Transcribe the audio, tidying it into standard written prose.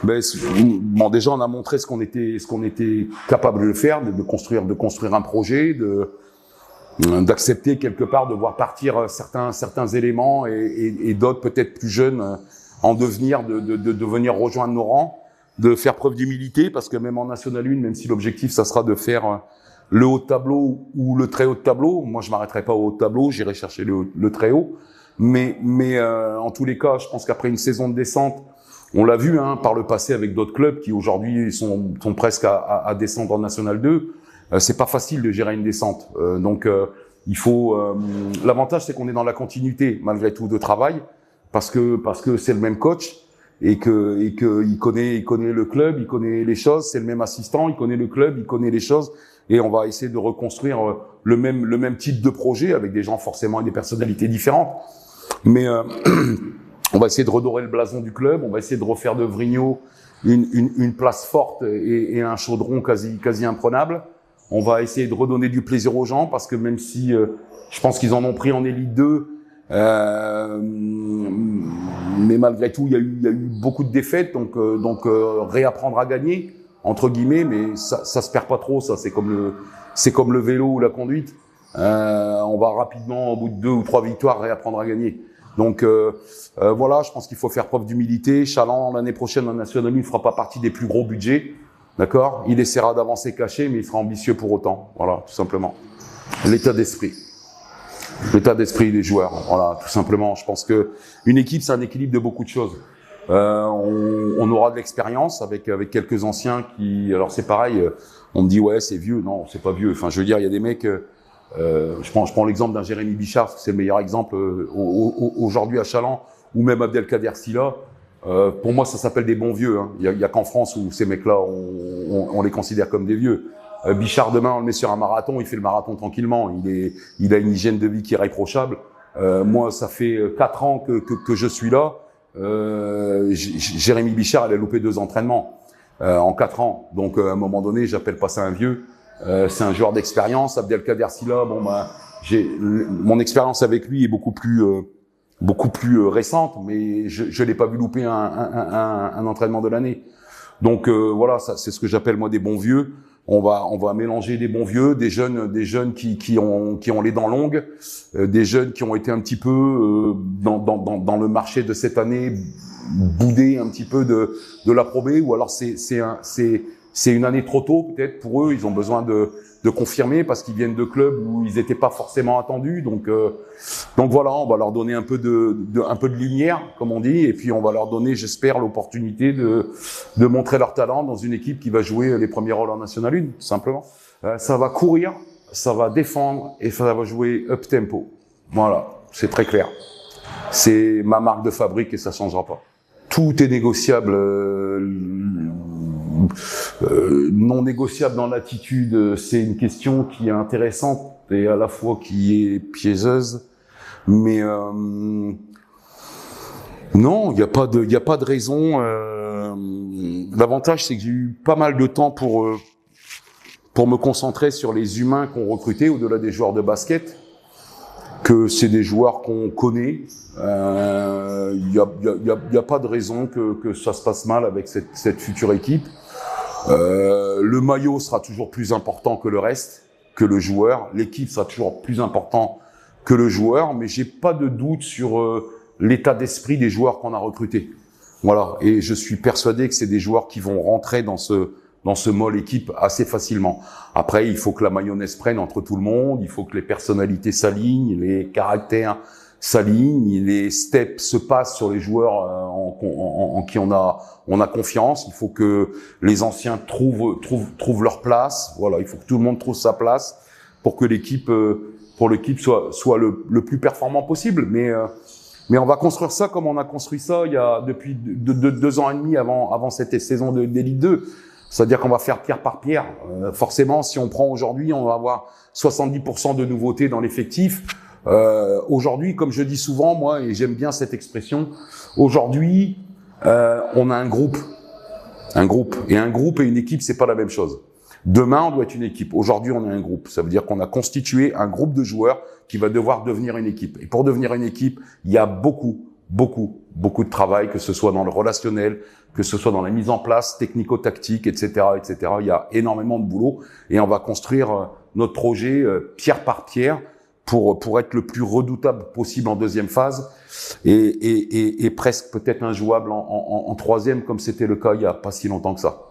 Bon, déjà, on a montré ce qu'on était capable de faire, de construire un projet, d'accepter quelque part de voir partir certains éléments et d'autres peut-être plus jeunes en devenir, de venir rejoindre nos rangs, de faire preuve d'humilité, parce que même en National 1, même si l'objectif ça sera de faire le haut de tableau ou le très haut de tableau, moi je m'arrêterai pas au haut de tableau, j'irai chercher le très haut, mais en tous les cas, je pense qu'après une saison de descente, on l'a vu par le passé avec d'autres clubs qui aujourd'hui sont presque à descendre en National 2. C'est pas facile de gérer une descente. Donc il faut. L'avantage c'est qu'on est dans la continuité malgré tout de travail parce que c'est le même coach et que il connaît le club, il connaît les choses. C'est le même assistant, il connaît le club, il connaît les choses. Et on va essayer de reconstruire le même type de projet avec des gens forcément et des personnalités différentes. Mais on va essayer de redorer le blason du club, on va essayer de refaire de Vrignot une place forte et un chaudron quasi imprenable. On va essayer de redonner du plaisir aux gens parce que même si je pense qu'ils en ont pris en Élite 2, mais malgré tout il y a eu beaucoup de défaites, donc réapprendre à gagner entre guillemets, mais ça se perd pas trop, ça c'est comme le vélo ou la conduite. On va rapidement au bout de 2 ou 3 victoires réapprendre à gagner. Donc voilà, je pense qu'il faut faire preuve d'humilité. Chaland, l'année prochaine, en National 1, ne fera pas partie des plus gros budgets. D'accord ? Il essaiera d'avancer caché, mais il sera ambitieux pour autant. Voilà, tout simplement. L'état d'esprit. L'état d'esprit des joueurs. Voilà, tout simplement. Je pense que une équipe, c'est un équilibre de beaucoup de choses. On aura de l'expérience avec quelques anciens qui... Alors c'est pareil, on me dit ouais, c'est vieux. Non, c'est pas vieux. Enfin, je veux dire, il y a des mecs... je prends l'exemple d'un Jérémy Bichard, parce que c'est le meilleur exemple aujourd'hui à Chaland, ou même Abdelkader Silla. Pour moi, ça s'appelle des bons vieux. Il y a qu'en France où ces mecs-là, on les considère comme des vieux. Bichard, demain, on le met sur un marathon, il fait le marathon tranquillement. Il a une hygiène de vie qui est irréprochable. Moi, ça fait 4 ans que je suis là. Jérémy Bichard, elle a loupé 2 entraînements en 4 ans. Donc, à un moment donné, j'appelle pas ça un vieux. C'est un joueur d'expérience. Abdelkader Silla, mon expérience avec lui est beaucoup plus récente, mais je l'ai pas vu louper un entraînement de l'année. Donc voilà, ça c'est ce que j'appelle moi des bons vieux. On va mélanger des bons vieux, des jeunes qui ont les dents longues, des jeunes qui ont été un petit peu dans le marché de cette année boudés un petit peu de la Pro B, ou alors c'est une année trop tôt peut-être pour eux. Ils ont besoin de confirmer parce qu'ils viennent de clubs où ils n'étaient pas forcément attendus. Donc voilà, on va leur donner un peu de lumière, comme on dit, et puis on va leur donner, j'espère, l'opportunité de montrer leur talent dans une équipe qui va jouer les premiers rôles en National 1, tout simplement. Ça va courir, ça va défendre et ça va jouer up tempo. Voilà, c'est très clair. C'est ma marque de fabrique et ça changera pas. Tout est négociable. Non négociable dans l'attitude, c'est une question qui est intéressante et à la fois qui est piégeuse, mais non, il n'y a pas de raison. L'avantage, c'est que j'ai eu pas mal de temps pour me concentrer sur les humains qu'on recrutait au-delà des joueurs de basket, que c'est des joueurs qu'on connaît. Il y a pas de raison que ça se passe mal avec cette future équipe. Le maillot sera toujours plus important que le reste, que le joueur. L'équipe sera toujours plus important que le joueur, mais j'ai pas de doute sur l'état d'esprit des joueurs qu'on a recrutés. Voilà, et je suis persuadé que c'est des joueurs qui vont rentrer dans ce molle équipe assez facilement. Après, il faut que la mayonnaise prenne entre tout le monde, il faut que les personnalités s'alignent, les caractères s'alignent, les steps se passent sur les joueurs en qui on a confiance. Il faut que les anciens trouvent leur place. Voilà, il faut que tout le monde trouve sa place pour que l'équipe soit le plus performant possible. Mais on va construire ça comme on a construit ça il y a depuis 2 ans et demi avant cette saison d'Élite 2. C'est-à-dire qu'on va faire pierre par pierre. Forcément, si on prend aujourd'hui, on va avoir 70% de nouveautés dans l'effectif. Aujourd'hui, comme je dis souvent, moi, et j'aime bien cette expression, aujourd'hui, on a un groupe. Et un groupe et une équipe, c'est pas la même chose. Demain, on doit être une équipe. Aujourd'hui, on est un groupe. Ça veut dire qu'on a constitué un groupe de joueurs qui va devoir devenir une équipe. Et pour devenir une équipe, il y a beaucoup beaucoup de travail, que ce soit dans le relationnel, que ce soit dans la mise en place technico-tactique, etc., etc. Il y a énormément de boulot et on va construire notre projet pierre par pierre pour être le plus redoutable possible en deuxième phase et presque peut-être injouable en troisième, comme c'était le cas il y a pas si longtemps que ça.